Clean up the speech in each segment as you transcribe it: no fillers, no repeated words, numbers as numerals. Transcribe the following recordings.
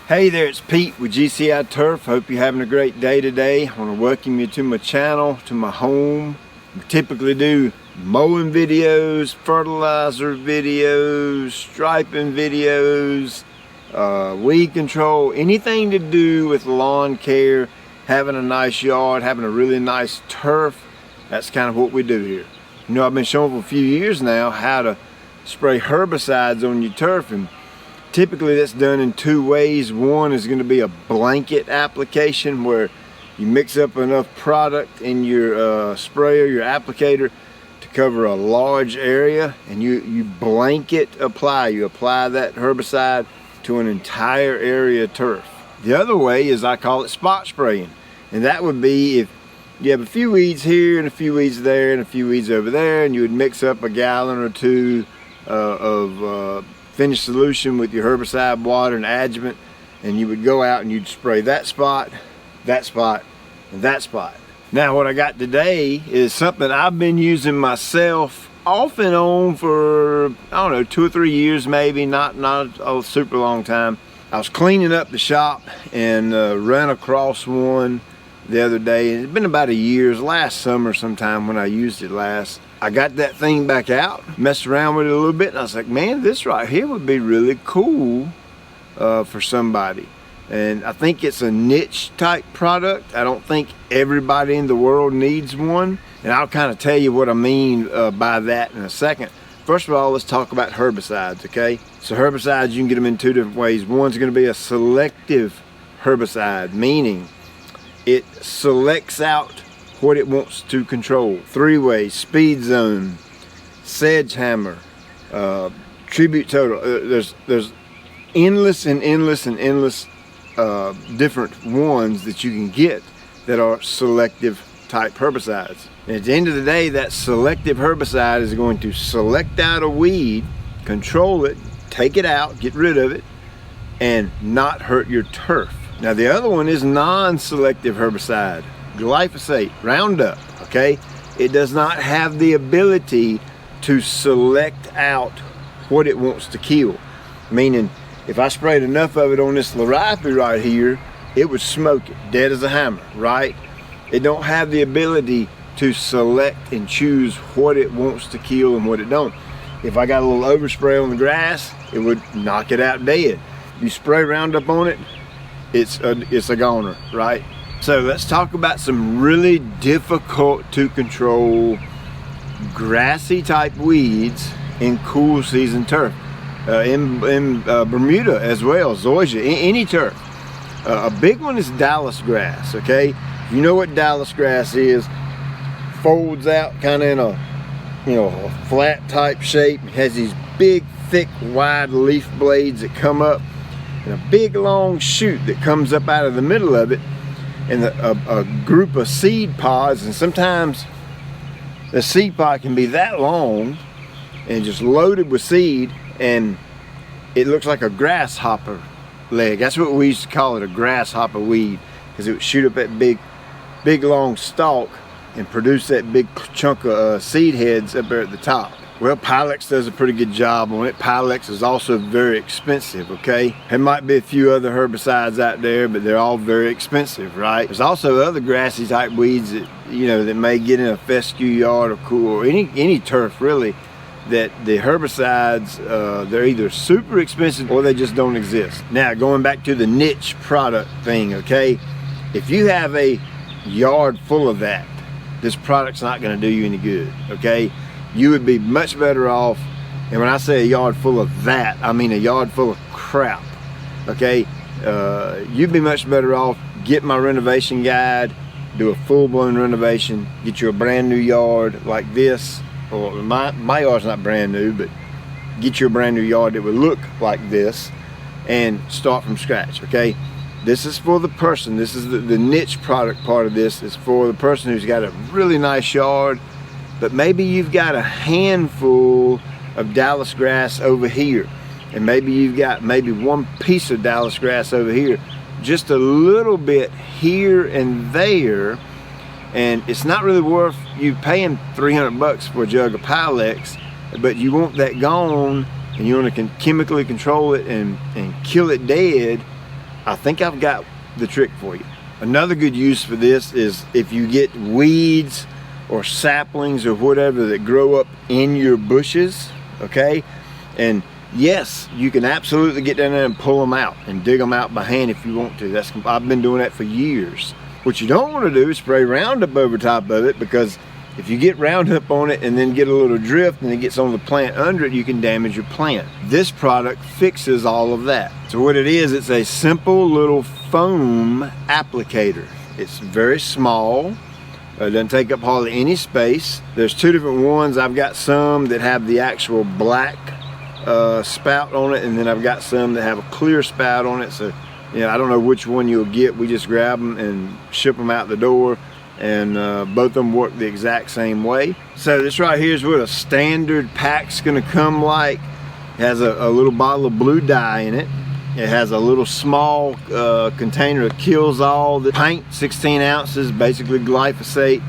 Hey there, it's Pete with GCI Turf. Hope you're having a great day today. I want to welcome you to my channel, to my home. We typically do mowing videos, fertilizer videos, striping videos, weed control, anything to do with lawn care, having a nice yard, having a really nice turf. That's kind of what we do here. You know, I've been showing for a few years now how to spray herbicides on your turf, and typically that's done in two ways. One is going to be a blanket application where you mix up enough product in your sprayer, your applicator, to cover a large area, and you blanket apply. You apply that herbicide to an entire area of turf. The other way is, I call it spot spraying, and that would be if you have a few weeds here and a few weeds there and a few weeds over there, and you would mix up a gallon or two of finished solution with your herbicide, water, and adjuvant, and you would go out and you'd spray that spot, and that spot. Now what I got today is something I've been using myself off and on for, I don't know, 2 or 3 years maybe, not a super long time. I was cleaning up the shop and ran across one the other day. It's been about a year. It was last summer sometime when I used it last. I got that thing back out, messed around with it a little bit, and I was like, man, this right here would be really cool for somebody. And I think it's a niche type product. I don't think everybody in the world needs one. And I'll kind of tell you what I mean by that in a second. First of all, let's talk about herbicides, okay? So herbicides, you can get them in two different ways. One's going to be a selective herbicide, meaning it selects out what it wants to control. 3-way, speed zone, sedge hammer, tribute total. There's endless and endless and endless different ones that you can get that are selective type herbicides. And at the end of the day, that selective herbicide is going to select out a weed, control it, take it out, get rid of it, and not hurt your turf. Now the other one is non-selective herbicide, Glyphosate, Roundup, okay? It does not have the ability to select out what it wants to kill. Meaning, if I sprayed enough of it on this laripe right here, it would smoke it, dead as a hammer, right? It don't have the ability to select and choose what it wants to kill and what it don't. If I got a little overspray on the grass, it would knock it out dead. You spray Roundup on it, it's a goner, right? So let's talk about some really difficult to control grassy type weeds in cool season turf. In Bermuda as well, zoysia, any turf. A big one is Dallas grass, okay? You know what Dallas grass is. Folds out kind of in a flat type shape. It has these big, thick, wide leaf blades that come up, and a big long shoot that comes up out of the middle of it, and a group of seed pods. And sometimes the seed pod can be that long and just loaded with seed, and it looks like a grasshopper leg. That's what we used to call it, a grasshopper weed, because it would shoot up that big long stalk and produce that big chunk of seed heads up there at the top. Well, Pilex does a pretty good job on it. Pilex is also very expensive, okay? There might be a few other herbicides out there, but they're all very expensive, right? There's also other grassy type weeds that, you know, that may get in a fescue yard or cool, or any turf really, that the herbicides, they're either super expensive or they just don't exist. Now, going back to the niche product thing, okay? If you have a yard full of that, this product's not gonna do you any good, okay? You would be much better off, and when I say a yard full of that, I mean a yard full of crap, okay? You'd be much better off, get my renovation guide, do a full-blown renovation, get you a brand new yard like this, or my yard's not brand new, but get you a brand new yard that would look like this, and start from scratch, okay? This is for the person. This is the niche product part of this. Is for the person who's got a really nice yard, but maybe you've got a handful of Dallas grass over here, and maybe you've got maybe one piece of Dallas grass over here, just a little bit here and there, and it's not really worth you paying 300 bucks for a jug of Pilex, but you want that gone, and you want to chemically control it and kill it dead. I think I've got the trick for you. Another good use for this is if you get weeds or saplings or whatever that grow up in your bushes, okay? And yes, you can absolutely get down there and pull them out and dig them out by hand if you want to. I've been doing that for years. What you don't want to do is spray Roundup over top of it, because if you get Roundup on it and then get a little drift and it gets on the plant under it, you can damage your plant. This product fixes all of that. So what it is, it's a simple little foam applicator. It's very small. It doesn't take up hardly any space. There's two different ones. I've got some that have the actual black spout on it, and then I've got some that have a clear spout on it. So, you know, I don't know which one you'll get. We just grab them and ship them out the door, and both of them work the exact same way. So this right here is what a standard pack's gonna come like. It has a little bottle of blue dye in it. It has a little small container that kills all the paint, 16 ounces, basically glyphosate,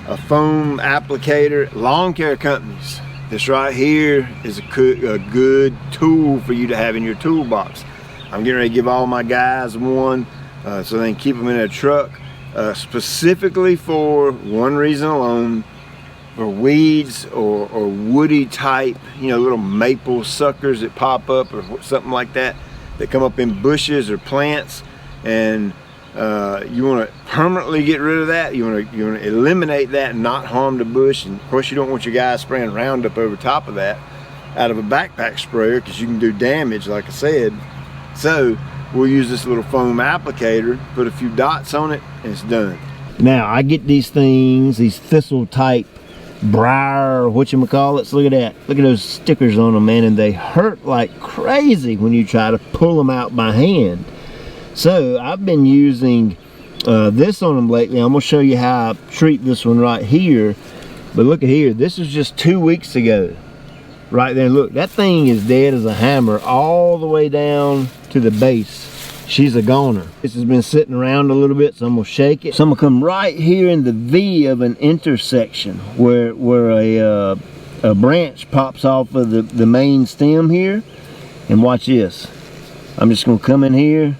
a foam applicator. Lawn care companies, this right here is a good tool for you to have in your toolbox. I'm getting ready to give all my guys one so they can keep them in their truck, specifically for one reason alone: for weeds or woody type, you know, little maple suckers that pop up or something like that, that come up in bushes or plants, and you want to permanently get rid of that. You want to eliminate that and not harm the bush. And of course, you don't want your guys spraying Roundup over top of that out of a backpack sprayer, because you can do damage, like I said. So we'll use this little foam applicator, put a few dots on it, and it's done. Now I get these things, these thistle type briar, whatchamacallits. Look at that. Look at those stickers on them, man, and they hurt like crazy when you try to pull them out by hand. So I've been using this on them lately. I'm gonna show you how I treat this one right here. But look at here, this was just 2 weeks ago. Right there, look, that thing is dead as a hammer all the way down to the base. She's a goner. This has been sitting around a little bit, so I'm gonna shake it. So I'm gonna come right here in the V of an intersection where a branch pops off of the main stem here, and watch this. I'm just gonna come in here,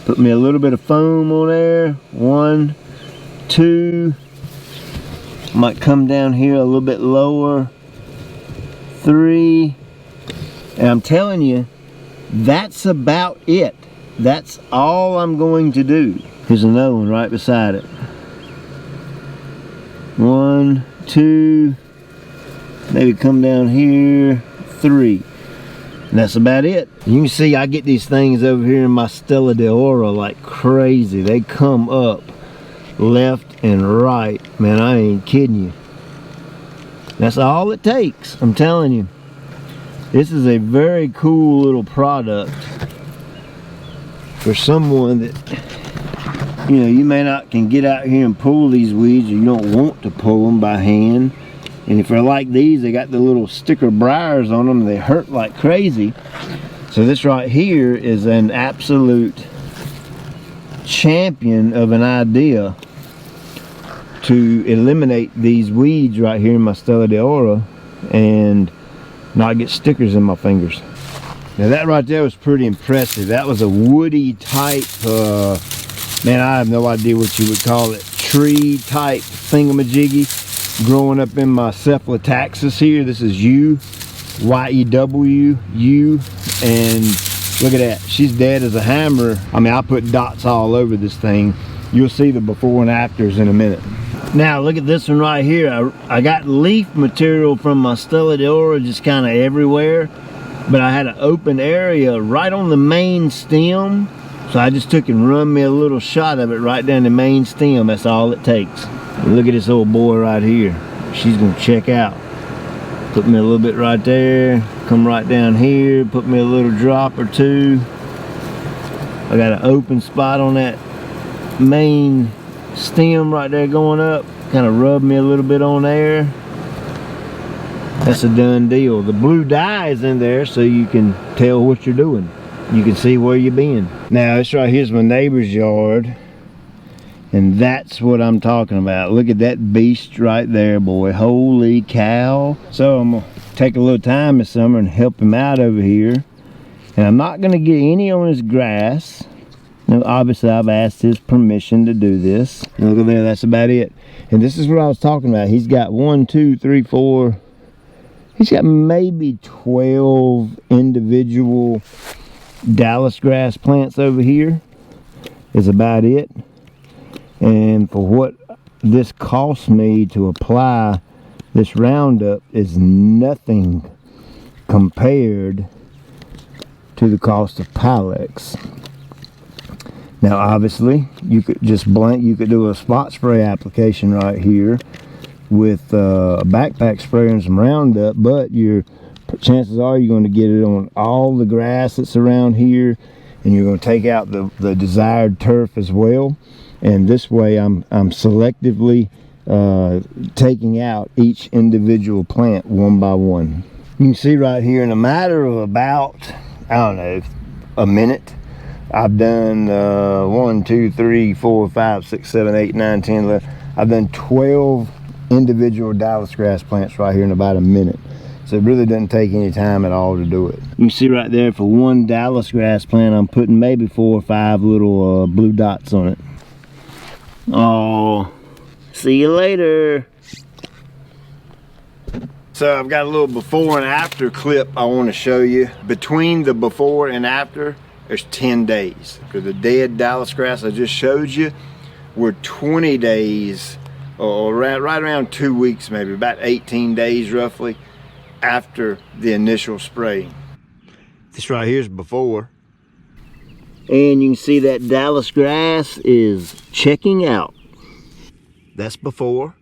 put me a little bit of foam on there. 1, 2. Might come down here a little bit lower. 3. And I'm telling you, that's about it. That's all I'm going to do. Here's another one right beside it. 1, 2, maybe come down here. 3. And that's about it. You can see I get these things over here in my Stella d'Oro like crazy. They come up left and right. Man, I ain't kidding you. That's all it takes, I'm telling you. This is a very cool little product for someone that, you know, you may not can get out here and pull these weeds, or you don't want to pull them by hand. And if they're like these, they got the little sticker briars on them, they hurt like crazy. So this right here is an absolute champion of an idea to eliminate these weeds right here in my Stella d'Oro and not get stickers in my fingers. Now that right there was pretty impressive. That was a woody type, man, I have no idea what you would call it, tree type thingamajiggy growing up in my Cephalotaxis here. This is Y-E-W, U, and look at that. She's dead as a hammer. I mean, I put dots all over this thing. You'll see the before and afters in a minute. Now look at this one right here. I got leaf material from my Stella d'Oro just kind of everywhere, but I had an open area right on the main stem, so I just took and run me a little shot of it right down the main stem. That's all it takes. And look at this old boy right here. She's gonna check out. Put me a little bit right there, come right down here, put me a little drop or two. I got an open spot on that main stem right there going up. Kind of rub me a little bit on there. That's a done deal. The blue dye is in there so you can tell what you're doing. You can see where you've been. Now this right here's my neighbor's yard, and that's what I'm talking about. Look at that beast right there, boy. Holy cow. So I'm gonna take a little time this summer and help him out over here And I'm not going to get any on his grass. Now, obviously, I've asked his permission to do this. Look at there, that's about it. And this is what I was talking about. He's got 1, 2, 3, 4. He's got maybe 12 individual Dallas grass plants over here. Is about it. And for what this cost me to apply this Roundup is nothing compared to the cost of Pylex. Now obviously you could just you could do a spot spray application right here with a backpack sprayer and some Roundup, but your chances are you're going to get it on all the grass that's around here, and you're going to take out the desired turf as well. And this way I'm selectively taking out each individual plant one by one. You can see right here, in a matter of about, I don't know, a minute, I've done 1, 2, 3, 4, 5, 6, 7, 8, 9, 10, 11. I've done 12 individual Dallas grass plants right here in about a minute. So it really doesn't take any time at all to do it. You can see right there, for one Dallas grass plant, I'm putting maybe 4 or 5 little blue dots on it. Oh, see you later. So I've got a little before and after clip I want to show you. Between the before and after, there's 10 days. Because the dead Dallas grass I just showed you, we're 20 days, or right around 2 weeks maybe, about 18 days roughly, after the initial spraying. This right here is before. And you can see that Dallas grass is checking out. That's before.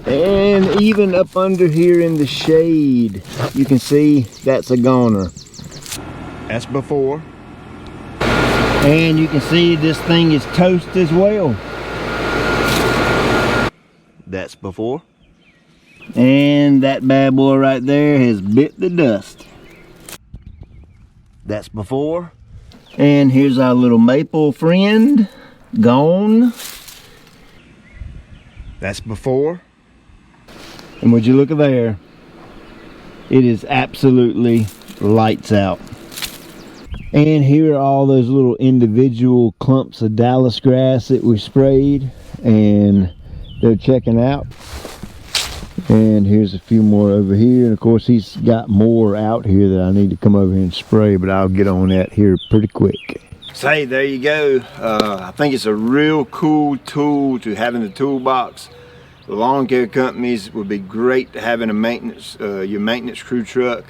And even up under here in the shade, you can see that's a goner. That's before. And you can see this thing is toast as well. That's before. And that bad boy right there has bit the dust. That's before. And here's our little maple friend, gone. That's before. And would you look at there, it is absolutely lights out. And here are all those little individual clumps of Dallas grass that we sprayed, and they're checking out. And here's a few more over here, and of course he's got more out here that I need to come over here and spray, but I'll get on that here pretty quick. So hey, there you go. I think it's a real cool tool to have in the toolbox. The lawn care companies would be great to have in a maintenance, your maintenance crew truck,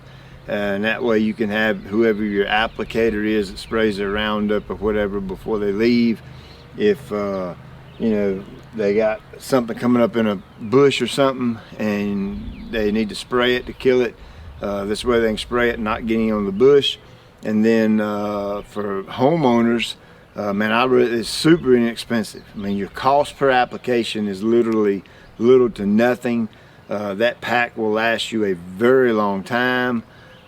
and that way you can have whoever your applicator is that sprays their Roundup or whatever before they leave. If you know, they got something coming up in a bush or something and they need to spray it to kill it, this way they can spray it not getting on the bush. And then for homeowners, man, it's super inexpensive. I mean, your cost per application is literally little to nothing. That pack will last you a very long time,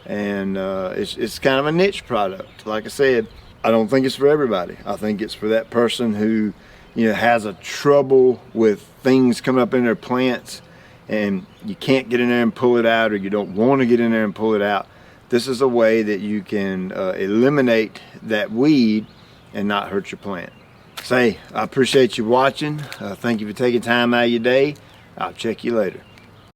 and it's kind of a niche product. Like I said, I don't think it's for everybody. I think it's for that person who, you know, has a trouble with things coming up in their plants and you can't get in there and pull it out, or you don't want to get in there and pull it out. This is a way that you can eliminate that weed and not hurt your plant. So hey, I appreciate you watching. Thank you for taking time out of your day. I'll check you later.